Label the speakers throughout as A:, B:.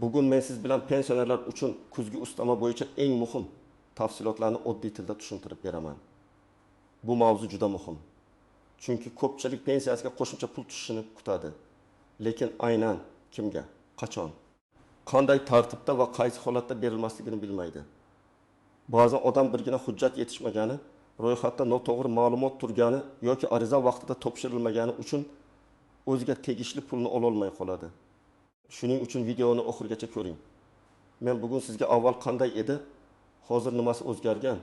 A: Bugun men siz bilan pensionerlar uchun kuzgi ustama bo'yicha eng muhim tafsilotlarni oddiy tilda tushuntirib beraman. Bu mavzu juda muhim. Chunki ko'pchilik pensiyasiga qo'shimcha pul tushishini kutadi. Lekin aynan kimga, qachon, qanday tartibda va qaysi holatda berilmasligini bilmaydi. Ba'zan odam birgina hujjat yetishmagani, ro'yxatda noto'g'ri ma'lumot turgani yoki ariza vaqtida topshirilmagani uchun o'ziga tegishli pulni ola olmay qoladi. Shuning uchun videoni oxirigacha ko'ring. Men bugun sizga avval qanday edi, hozir nimasi o'zgargan,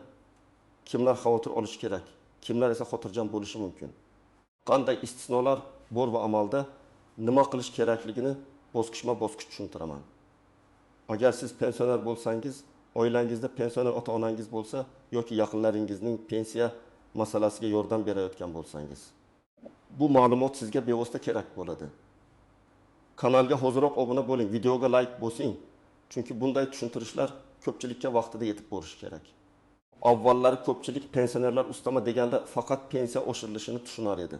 A: kimlar xavotir olishi kerak, kimlar esa xotirjam bo'lishi mumkin, qanday istisnolar bor va amalda nima qilish kerakligini bosqichma-bosqich tushuntiraman. Agar siz pensioner bo'lsangiz, oilangizda pensioner ota-onangiz bo'lsa yoki yaqinlaringizning pensiya masalasiga yordam berayotgan bo'lsangiz, bu ma'lumot sizga bevosita kerak bo'ladi. Kanalga hoziroq obuna bo'ling, videoga like bosing. Chunki bunday tushuntirishlar ko'pchilikka vaqtida yetib borishi kerak. Avvallari ko'pchilik pensionerlar ustama deganda faqat pensiya oshirilishini tushunar edi.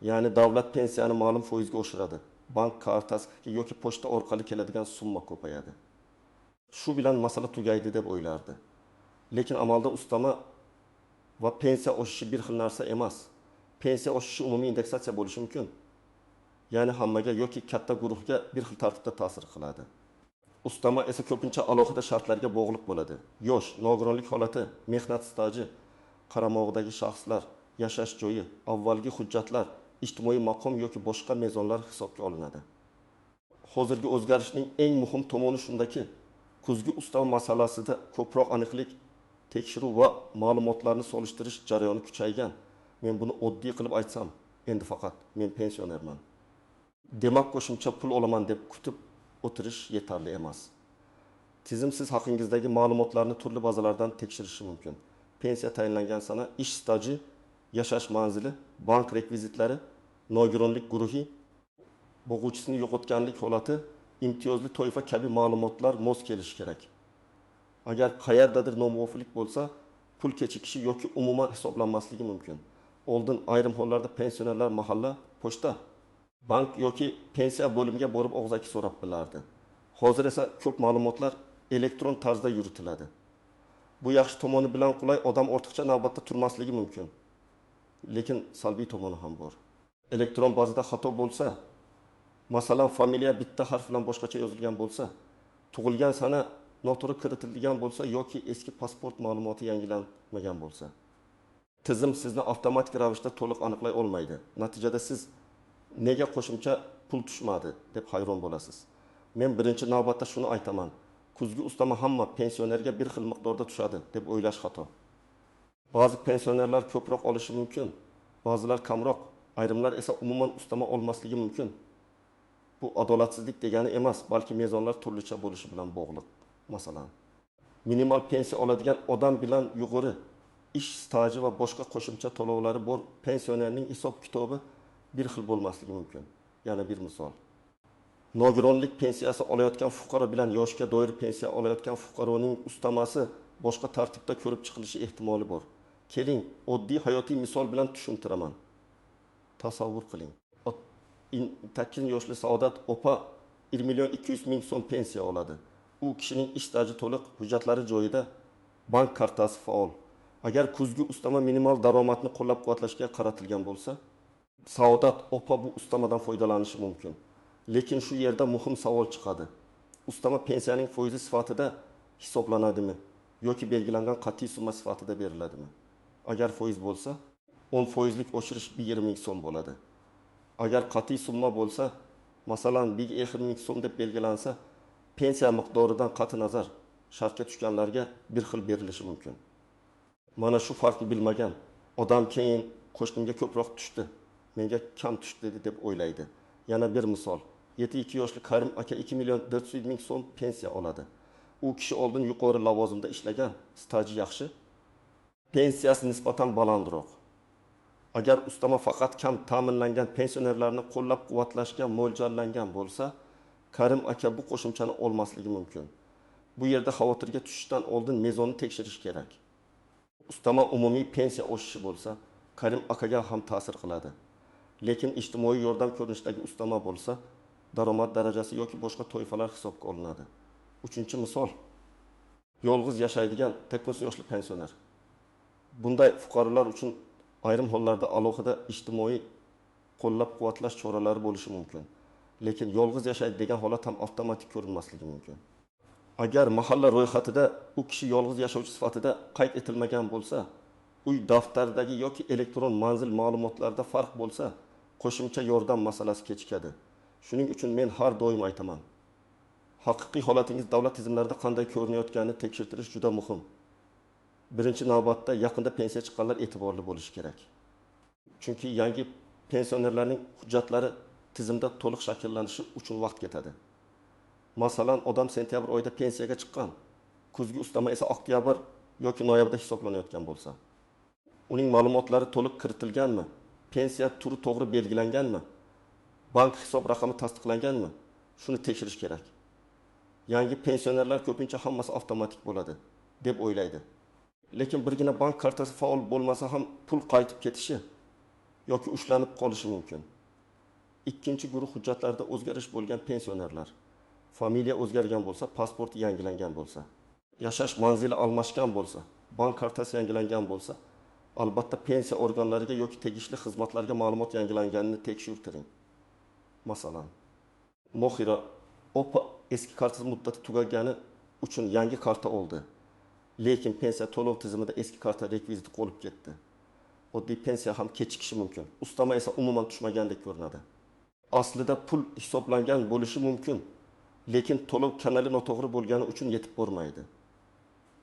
A: Ya'ni davlat pensiyani ma'lum foizga oshiradi. Bank kartasiga yoki pochta orqali keladigan summa ko'payadi. Shu bilan masala tugaydi deb o'ylardi. Lekin amalda ustama va pensiya oshishi bir xil narsa emas. Pensiya oshishi umumiy indeksatsiya bo'lishi mumkin. Ya'ni hammaga yoki katta guruhga bir xil tartibda ta'sir qiladi. Ustama esa ko'pincha alohida shartlarga bog'liq bo'ladi. Yosh, nogironlik holati, mehnat staji, qaramog'idagi shaxslar, yashash joyi, avvalgi hujjatlar, ijtimoiy maqom yoki boshqa mezonlar hisobga olinadi. Hozirgi o'zgarishning eng muhim tomoni shundaki, kuzgi ustama masalasida ko'proq aniqlik, tekshiruv va ma'lumotlarni solishtirish jarayoni kuchaygan. Men buni oddiy qilib aytsam, endi faqat men pensionerman. Demak, qo'shimcha pul olaman deb kutib o'tirish yetarli emas. Tizim siz haqingizdagi ma'lumotlarni turli bazalardan tekshirishi mumkin. Pensiya tayinlangan sana, ish staji, yashash manzili, bank rekvizitlari, nogironlik guruhi, bo'g'uvchisini yo'qotganlik holati, imtiyozli toifa kabi ma'lumotlar mos kelishi kerak. Agar qayerdadir nomuvofiqlik bo'lsa, pul kechikishi yoki umuman hisoblanmasligi mumkin. Oldin ayrim hollarda pensionerlar mahalla, pochta, bank yoki pensiya bo'limiga borib og'zaki so'rab bilardi. Hozir esa ko'p ma'lumotlar elektron tarzda yuritiladi. Bu yaxshi tomoni bilan qulay, odam ortiqcha navbatda turmasligi mumkin. Lekin salbiy tomoni ham bor. Elektron bazada xato bo'lsa, masalan, familiya bitta harf bilan boshqacha yozilgan bo'lsa, tug'ilgan sana noto'g'ri kiritilgan bo'lsa yoki eski pasport ma'lumoti yangilanmagan bo'lsa, tizim sizni avtomatik ravishda to'liq aniqlay olmaydi. Natijada siz nega qo'shimcha pul tushmadi deb hayron bo'lasiz. Men birinchi navbatda shuni aytaman. Kuzgi ustama hamma pensionerga bir xil miqdorda tushadi deb o'ylash xato. Ba'zi pensionerlar ko'proq olishi mumkin, ba'zilar kamroq, ayrimlar esa umuman ustama olmasligi mumkin. Bu adolatsizlik degani emas, balki mezonlar turlicha bo'lishi bilan bog'liq. Masalan, minimal pensiya oladigan odam bilan yuqori ish staji va boshqa qo'shimcha to'lovlari bor pensionerning hisob kitobi bir xil bo'lmasligi mumkin. Yana bir misol. Nogironlik pensiyasi olayotgan fuqaro bilan yoshga doir pensiya olayotgan fuqaroning ustamasi boshqa tartibda ko'rib chiqilishi ehtimoli bor. Keling, oddiy hayotiy misol bilan tushuntiraman. Tasavvur qiling. 8 yoshli Saodat opa 1.200.000 so'm pensiya oladi. U kishining ish staji to'liq, hujjatlari joyida, bank kartasi faol. Agar kuzgi ustama minimal daromadni qo'llab-quvvatlashga qaratilgan bo'lsa, Saodat opa bu ustamadan foydalanishi mumkin. Lekin shu yerda muhim savol chiqadi. Ustama pensiyaning foizi sifatida hisoblanadimi yoki belgilangan qat'iy summa sifatida beriladimi? Agar foiz bo'lsa, 10% oshirish 1.20 so'm bo'ladi. Agar qat'iy summa bo'lsa, masalan 1.20 so'm deb belgilansa, pensiya miqdoridan qat'i nazar shartga tushganlarga bir xil berilishi mumkin. Mana shu farqni bilmagan odam keyin qo'shnimga ko'proq tushdi, menga kam tushdi deb o'ylaydi. Yana bir misol. 72 yoshli Karim aka 2.400.000 so'm pensiya oladi. U kishi oldin yuqori lavozimda ishlagan, staji yaxshi, pensiyasi nisbatan balandroq. Agar ustama faqat kam ta'minlangan pensionerlarni qo'llab-quvvatlashga mo'ljallangan bo'lsa, Karim aka bu qo'shimchani olmasligi mumkin. Bu yerda xavotirga tushishdan oldin mezonni tekshirish kerak. Ustama umumiy pensiya oshishi bo'lsa, Karim akaga ham ta'sir qiladi. Lekin ijtimoiy yordam ko'rinishidagi ustama bo'lsa, daromad darajasi yoki boshqa toifalar hisobga olinadi. Uchinchi misol, yolg'iz yashaydigan teknis yoshli pensioner. Bunday fuqarolar uchun ayrim hollarda alohida ijtimoiy qo'llab-quvvatlash choralari bo'lishi mumkin. Lekin yolg'iz yashaydi degan holat ham avtomatik ko'rinmasligi mumkin. Agar mahalla ro'yxatida u kishi yolg'iz yashovchi sifatida qayd etilmagan bo'lsa, uy daftaridagi yoki elektron manzil ma'lumotlarida farq bo'lsa, qo'shimcha yordam masalasi kechikadi. Shuning uchun men har doim aytaman. Haqiqiy holatingiz davlat tizimlarida qanday ko'rinayotganini tekshirtirish juda muhim. Birinchi navbatda yaqinda pensiya chiqqanlar e'tiborli bo'lishi kerak. Chunki yangi pensionerlarning hujjatlari tizimda to'liq shakllanishi uchun vaqt ketadi. Masalan, odam sentyabr oyida pensiyaga chiqqan, kuzgi ustama esa oktyabr yoki noyabrda hisoblanayotgan bo'lsa, uning ma'lumotlari to'liq kiritilganmi? Pensiya turi to'g'ri belgilanganmi? Bank hisob raqami tasdiqlanganmi? Shuni tekshirish kerak. Yangi pensionerlar ko'pincha hammasi avtomatik bo'ladi deb o'ylaydi. Lekin birgina bank kartasi faol bo'lmasa ham pul qaytib ketishi yoki ushlanib qolishi mumkin. Ikkinchi guruh hujjatlarda o'zgarish bo'lgan pensionerlar. Familiya o'zgargan bo'lsa, pasporti yangilangan bo'lsa, yashash manzili almashgan bo'lsa, bank kartasi yangilangan bo'lsa, albatta pensiya organlariga yoki tegishli xizmatlarga ma'lumot yangilanganini tekshirtiring. Masalan, Mohira OPA eski kartasi muddati tugagani uchun yangi karta oldi. Lekin pensiya to'lov tizimida eski karta rekviziti qolib ketdi. Oddiy pensiya ham kechikishi mumkin. Ustama esa umuman tushmagandek ko'rinadi. Aslida pul hisoblangan bo'lishi mumkin, lekin to'lov kanali noto'g'ri bo'lgani uchun yetib bormaydi.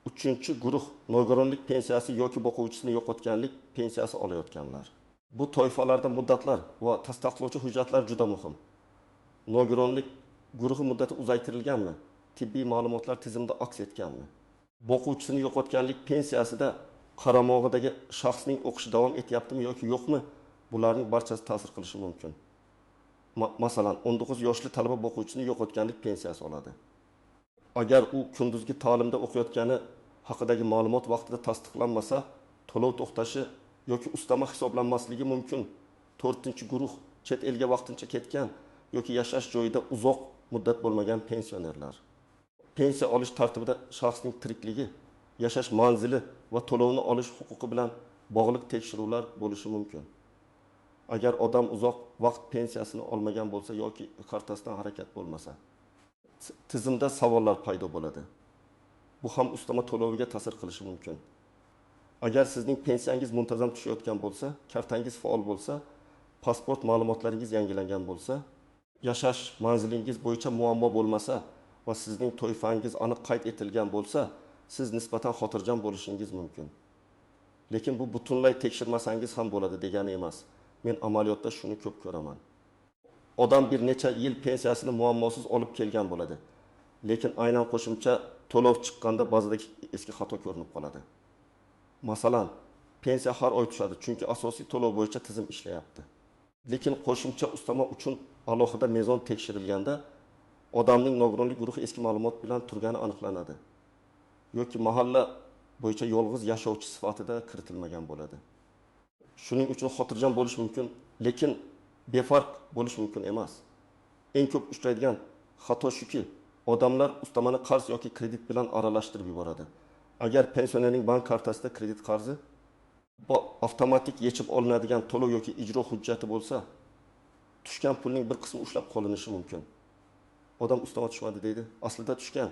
A: Uchinchi guruh nogironlik pensiyasi yoki boquvchisini yo'qotganlik pensiyasi olayotganlar. Bu toifalarda muddatlar va tasdiqlovchi hujjatlar juda muhim. Nogironlik guruhi muddati uzaytirilganmi? Tibbiy ma'lumotlar tizimda aks etganmi? Boquvchisini yo'qotganlik pensiyasida qaramog'idagi shaxsning o'qishi davom etyaptimi yoki yo'qmi? Bularning barchasi ta'sir qilishi mumkin. Masalan, 19 yoshli talaba boquvchisini yo'qotganlik pensiyasi oladi. Agar u kunduzgi ta'limda o'qiyotgani haqidagi ma'lumot vaqtida tasdiqlanmasa, to'lov to'xtashi yoki ustama hisoblanmasligi mumkin. 4-guruh chet elga vaqtincha ketgan yoki yashash joyida uzoq muddat bo'lmagan pensionerlar. Pensiya olish tartibida shaxsning tirikligi, yashash manzili va to'lovni olish huquqi bilan bog'liq tekshiruvlar bo'lishi mumkin. Agar odam uzoq vaqt pensiyasini olmagan bo'lsa yoki kartasidan harakat bo'lmasa, tizimda savollar paydo bo'ladi. Bu ham ustama to'loviga ta'sir qilishi mumkin. Agar sizning pensiyangiz muntazam tushayotgan bo'lsa, kartangiz faol bo'lsa, pasport ma'lumotlaringiz yangilangan bo'lsa, yashash manzilingiz bo'yicha muammo bo'lmasa va sizning toifangiz aniq qayd etilgan bo'lsa, siz nisbatan xotirjam bo'lishingiz mumkin. Lekin bu butunlay tekshirmasangiz ham bo'ladi degani emas. Men amaliyotda shuni ko'p ko'raman. Odam bir necha yil pensiyasini muammosiz olib kelgan bo'ladi. Lekin aynan qo'shimcha to'lov chiqqanda ba'zida eski xato ko'rinib qoladi. Masalan, pensiya har oy tushadi, chunki asosiy to'lov bo'yicha tizim ishlayapti. Lekin qo'shimcha ustama uchun alohida mezon tekshirilganda odamning nogironlik guruhi eski ma'lumot bilan turgani aniqlanadi. Yoki mahalla bo'yicha yolg'iz yashovchi sifatida kiritilmagan bo'ladi. Shuning uchun xotirjam bo'lish mumkin, lekin befarq bo'lish mumkin emas. Eng ko'p uchraydigan xato shuki, odamlar ustamani qarz yoki kredit bilan aralashtirib yuboradi. Agar pensionerning bank kartasida kredit qarzi bu avtomatik yechib olinadigan to'lov yoki ijro hujjati bo'lsa, tushgan pulning bir qismi ushlab qolinishi mumkin. Odam ustama tushmadi deydi, aslida tushgan,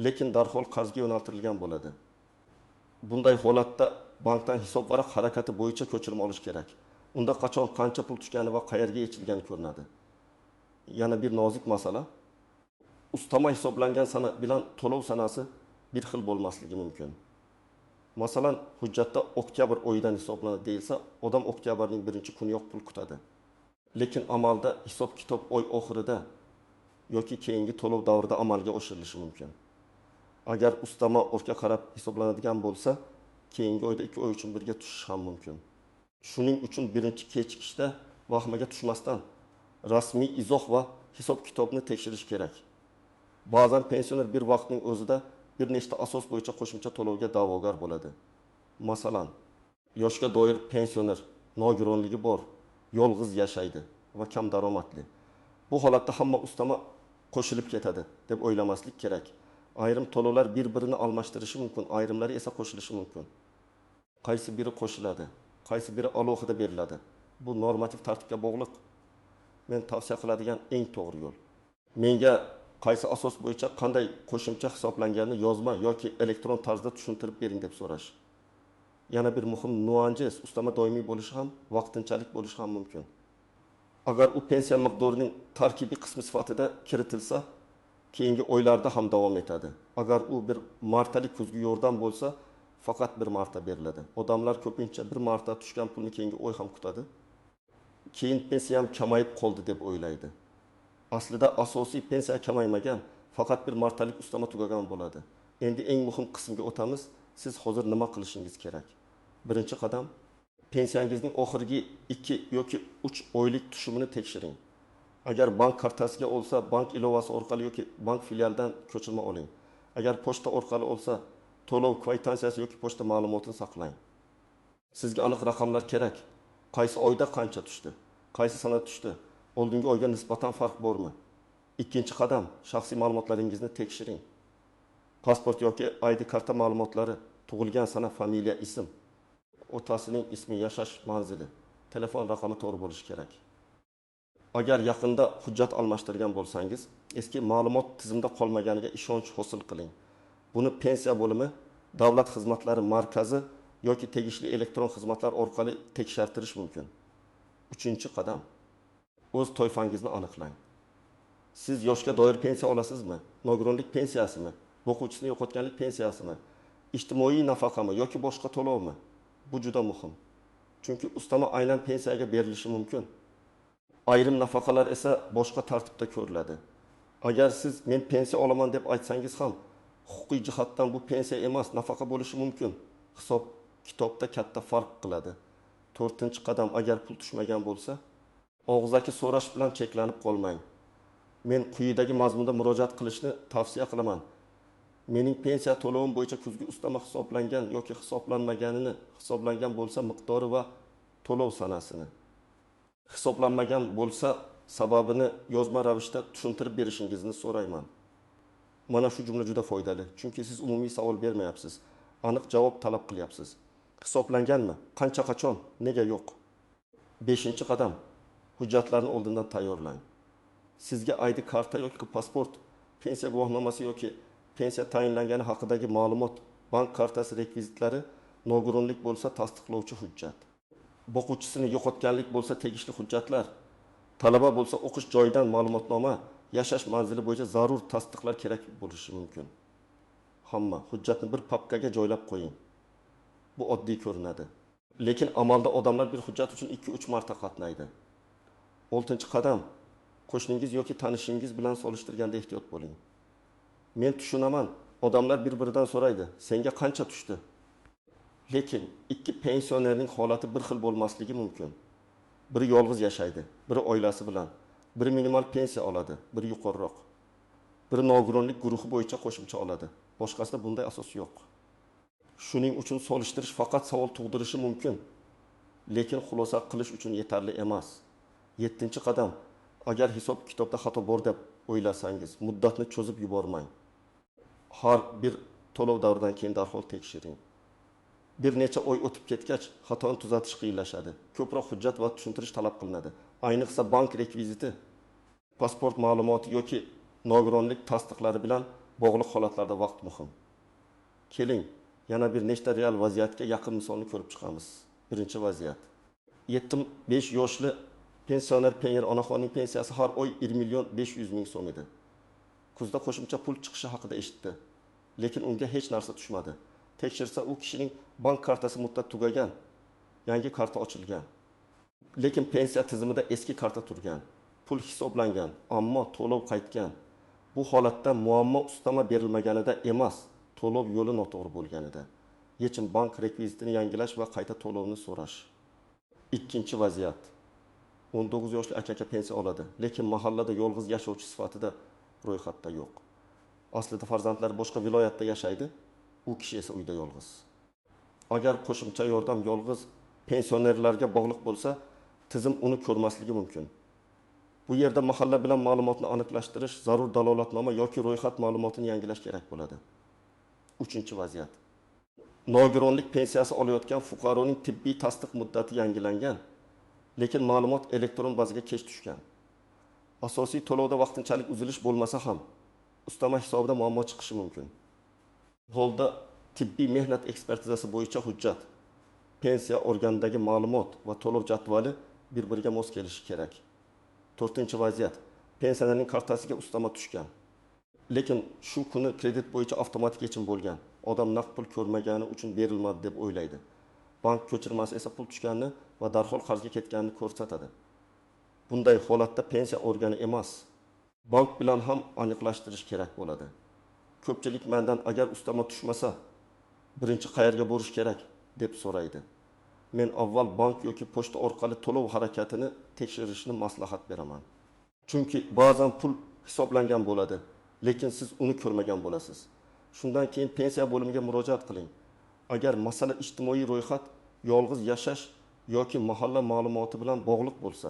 A: lekin darhol qarzga yo'naltirilgan bo'ladi. Bunday holatda bankdan hisob varaq harakati bo'yicha ko'chirma olish kerak. Unda qachon qancha pul tushgani va qayerga yechilgani ko'rinadi. Yana bir nozik masala, ustama hisoblangan sana bilan to'lov sanasi bir xil bo'lmasligi mumkin. Masalan, hujjatda oktyabr oyidan hisoblanadi deyilsa, odam oktyabrning 1-kuniyoq pul kutadi. Lekin amalda hisob-kitob oy oxirida yoki keyingi to'lov davrida amalga oshirilishi mumkin. Agar ustama ortga qarab hisoblanadigan bo'lsa, keyingi oyda 2 oy uchun birga tushish ham mumkin. Shuning uchun birinchi kechikishda vahmaga tushmasdan rasmiy izoh va hisob-kitobni tekshirish kerak. Ba'zan pensioner bir vaqtning o'zida bir nechta asos bo'yicha qo'shimcha to'lovga da'vogar bo'ladi. Masalan, yoshga doir pensioner, nogironligi bor, yolg'iz yashaydi va kam daromadli. Bu holatda hamma ustama qo'shilib ketadi deb o'ylamaslik kerak. Ayrim to'lovlar bir-birini almashtirishi mumkin, ayrimlari esa qo'shilishi mumkin. Qaysi biri qo'shiladi, qaysi biri alohida beriladi. Bu normativ tartibga bog'liq. Men tavsiya qiladigan eng to'g'ri yo'l. Menga qaysi asos bo'yicha qanday qo'shimcha hisoblanganini yozma yoki elektron tarzda tushuntirib bering deb so'rash. Yana bir muhim nuances, ustama doimiy bo'lishi ham, vaqtinchalik bo'lishi ham mumkin. Agar u pensiya miqdorining tarkibiy qismi sifatida kiritilsa, keyingi oylarda ham davom etadi. Agar u bir martalik kuzgi yordam bo'lsa, faqat bir marta beriladi. Odamlar ko'pincha bir marta tushgan pulni keyingi oy ham kutadi. Keyin pensiya ham kamayib qoldi deb o'ylaydi. Aslida asosiy pensiya kamaymagan, faqat bir martalik ustama tugagan bo'ladi. Endi eng muhim qismga o'tamiz. Siz hozir nima qilishingiz kerak? Birinchi qadam, pensiyangizning oxirgi 2 yoki 3 oylik tushumini tekshiring. Agar bank kartasiga olsa, bank ilovasi orqali yoki bank filialidan ko'chirma oling. Agar pochta orqali olsa, to'lov kvitantsiyasi yoki pochta ma'lumotini saqlang. Sizga aniq raqamlar kerak. Qaysi oyda qancha tushdi? Qaysi sana tushdi? Oldingi oyga nisbatan farq bormi? Ikkinchi qadam, shaxsiy ma'lumotlaringizni tekshiring. Pasport yoki ID karta ma'lumotlari, tug'ilgan sana, familiya, ism, otasining ismi, yashash manzili, telefon raqami to'g'ri bo'lishi kerak. Agar yaqinda hujjat almashtirgan bo'lsangiz, eski ma'lumot tizimda qolmaganiga ishonch hosil qiling. Buni pensiya bo'limi, davlat xizmatlari markazi yoki tegishli elektron xizmatlar orqali tekshirtirish mumkin. Uchinchi qadam, o'z toifangizni aniqlang. Siz yoshga doir pensiya olasizmi? Nogironlik pensiyasimi? O'quvchisini yo'qotganlik pensiyasimi? Ijtimoiy nafaqami yoki boshqa to'lovmi? Bu juda muhim. Chunki ustama aynan pensiyaga berilishi mumkin. Ayrim nafaqalar esa boshqa tartibda ko'riladi. Agar siz men pensiya olaman deb aytsangiz ham, huquqiy jihatdan bu pensiya emas, nafaqa bo'lishi mumkin. Hisob kitobda katta farq qiladi. 4-qadam, agar pul tushmagan bo'lsa, og'zaki so'rash bilan cheklanib qolmang. Men quyidagi mazmunda murojaat qilishni tavsiya qilaman. Mening pensiya to'lovim bo'yicha kuzgi ustama hisoblangan yoki hisoblanmaganini, hisoblangan bo'lsa miqdori va to'lov sanasini, hisoblanmagan bo'lsa sababini yozma ravishda tushuntirib berishingizni so'rayman. Mana shu jumla juda foydali, chunki siz umumiy savol bermayapsiz, aniq javob talab qilyapsiz. Hisoblanganmi? Qancha, qachon? Nega yo'q? 5-qadam, hujjatlarni oldindan tayyorlang. Sizga ID karta yoki pasport, pensiya guvohnomasi yoki pensiya tayinlangani haqidagi ma'lumot, bank kartasi rekvizitlari, nogironlik bo'lsa tasdiqlovchi hujjat. O'quvchisini yo'qotganlik bo'lsa tegishli hujjatlar, talaba bo'lsa o'qish joyidan ma'lumotnoma, yashash manzili bo'yicha zarur tasdiqlar kerak bo'lishi mumkin. Hamma hujjatni bir papkaga joylab qo'ying. Bu oddiy ko'rinadi. Lekin amalda odamlar bir hujjat uchun 2-3 marta qatnaydi. 6-qadam, qo'shningiz yoki tanishingiz bilan solishtirganda ehtiyot bo'ling. Men tushunaman, odamlar bir-biridan so'raydi, senga qancha tushdi? Lekin ikki pensionerning holati bir xil bo'lmasligi mumkin. Biri yolg'iz yashaydi, biri oilasi bilan, biri minimal pensiya oladi, biri yuqoriroq. Biri nogironlik guruhi bo'yicha qo'shimcha oladi. Boshqasida bunday asos yo'q. Shuning uchun solishtirish faqat savol tug'dirishi mumkin, lekin xulosa qilish uchun yetarli emas. 7-qadam, agar hisob kitobda xato bor deb o'ylasangiz, muddatni cho'zib yubormang. Har bir to'lov davridan keyin darhol tekshiring. Bir necha oy o'tib ketgach, xatoni tuzatish qiyinlashadi. Ko'proq hujjat va tushuntirish talab qilinadi. Ayniqsa bank rekviziti, pasport ma'lumoti yoki nogironlik tasdiqlari bilan bog'liq holatlarda vaqt muhim. Keling, yana bir nechta real vaziyatga yaqin misolni ko'rib chiqamiz. Birinchi vaziyat. 75 yoshli pensioner penyer onaxonning pensiyasi har oy 1.500.000 so'm edi. Kuzda qo'shimcha pul chiqishi haqida eshitdi, lekin unga hech narsa tushmadi. Tekshirsa, u kishining bank kartasi muddat tugagan, yangi karta ochilgan. Lekin pensiya tizimida eski karta turgan, pul hisoblangan, ammo to'lov qaytgan. Bu holatda muammo ustama berilmaganida emas, to'lov yo'li noto'g'ri bo'lganida. Yechim bank rekvizitini yangilash va qayta to'lovni so'rash. Ikkinchi vaziyat. 19 yoshli aka pensiya oladi, lekin mahallada yolg'iz yashovchi sifatida ro'yxatda yo'q. Aslida farzandlari boshqa viloyatda yashaydi, u kishi esa uyda yolg'iz. Agar qo'shimcha yordam yolg'iz pensionerlarga bog'liq bo'lsa, tizim uni ko'rmasligi mumkin. Bu yerda mahalla bilan ma'lumotni aniqlashtirish, zarur dalolatnoma yoki ro'yxat ma'lumotini yangilash kerak bo'ladi. 3-vaziyat. Nogironlik pensiyasi olayotgan fuqaroning tibbiy tasdiq muddati yangilangan, lekin ma'lumot elektron bazaga kech tushgan. Asosiy to'lovda vaqtinchalik uzilish bo'lmasa ham, ustama hisobida muammo chiqishi mumkin. Holda tibbiy mehnat ekspertizasi bo'yicha hujjat, pensiya organidagi ma'lumot va to'lov jadvali bir-biriga mos kelishi kerak. 4-vaziyat. Pensionerning kartasiga ustama tushgan. Lekin shu kuni kredit bo'yicha avtomatik yechim bo'lgan. Odam naqd pul ko'rmagani uchun berilmadi deb o'ylaydi. Bank ko'chirmasi esa pul tushganini va darhol qarzga ketganini ko'rsatadi. Bunday holatda pensiya organi emas, bank bilan ham aniqlashtirish kerak bo'ladi. Ko'pchilik mendan agar ustama tushmasa, birinchi qayerga borish kerak deb so'raydi. Men avval bank yoki pochta orqali to'lov harakatini tekshirishni maslahat beraman. Chunki ba'zan pul hisoblangan bo'ladi, lekin siz uni ko'rmagan bo'lasiz. Shundan keyin pensiya bo'limiga murojaat qiling. Agar masala ijtimoiy ro'yxat, yolg'iz yashash yoki mahalla ma'lumoti bilan bog'liq bo'lsa,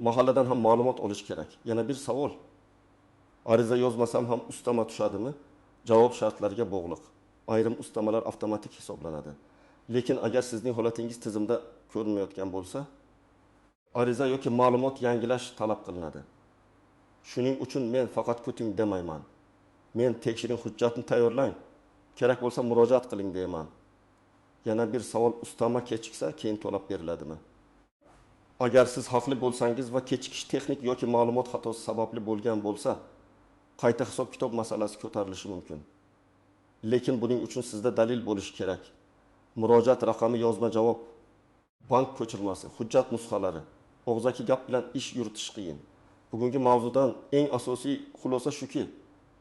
A: mahalladan ham ma'lumot olish kerak. Yana bir savol. Ariza yozmasam ham ustama tushadimi? Javob shartlariga bog'liq. Ayrim ustamalar avtomatik hisoblanadi. Lekin agar sizning holatingiz tizimda ko'rinmayotgan bo'lsa, ariza yoki ma'lumot yangilash talab qilinadi. Shuning uchun men faqat kuting demayman. Men tekshiring hujjatni tayyorlang, kerak bo'lsa murojaat qiling deyman. Yana bir savol, ustama kechiksa keyin to'lab beriladimi? Agar siz haqli bo'lsangiz va kechikish texnik yoki ma'lumot xatosi sababli bo'lgan bo'lsa, qayta hisob-kitob masalasi ko'tarilishi mumkin. Lekin buning uchun sizda dalil bo'lishi kerak. Murojaat raqami, yozma javob, bank ko'chirmasi, hujjat nusxalari. Og'zaki gap bilan ish yuritish qiyin. Bugungi mavzudan eng asosiy xulosa shuki,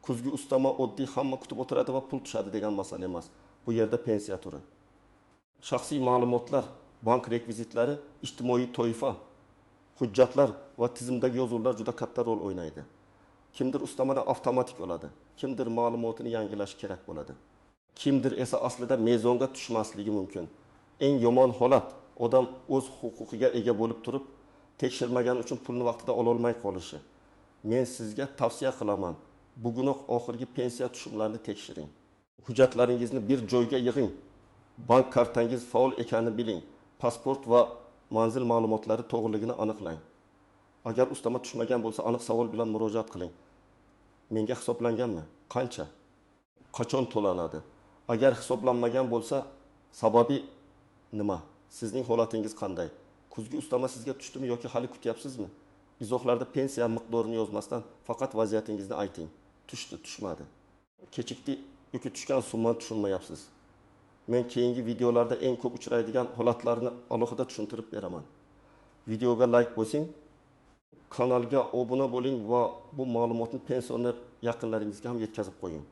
A: kuzgi ustama oddiy hamma kutib o'tiradi va pul tushadi degan masala emas. Bu yerda pensiya turi. Shaxsiy ma'lumotlar, bank rekvizitlari, ijtimoiy toifa, hujjatlar va tizimdagi yozuvlar juda katta rol o'ynaydi. Kimdir ustamadan avtomatik oladi, kimdir ma'lumotini yangilash kerak bo'ladi. Kimdir esa aslida mezonga tushmasligi mumkin. Eng yomon holat, odam o'z huquqiga ega bo'lib turib, tekshirmagan uchun pulni vaqtida ola olmay qolishi. Men sizga tavsiya qilaman. Bugunoq oxirgi pensiya tushumlarini tekshiring. Hujjatlaringizni bir joyga yig'ing. Bank kartangiz faol ekanini biling. Pasport va manzil ma'lumotlari to'g'riligini aniqlang. Agar ustama tushmagan bo'lsa, aniq savol bilan murojaat qiling. Menga hisoblanganmi? Qancha? Qachon to'lanadi? Agar hisoblanmagan bo'lsa, sababi nima? Sizning holatingiz qanday? Kuzgi ustama sizga tushdimi yoki hali kutyapsizmi? Izohlarda pensiya miqdorini yozmasdan faqat vaziyatingizni ayting. Tushdi, tushmadi. Kechikdi yoki tushgan summani tushunmayapsiz. Men keyingi videolarda eng ko'p uchraydigan holatlarni alohida tushuntirib beraman. Videoga like bosing, kanalga obuna bo'ling va bu ma'lumotni pensioner yaqinlaringizga ham yetkazib qo'ying.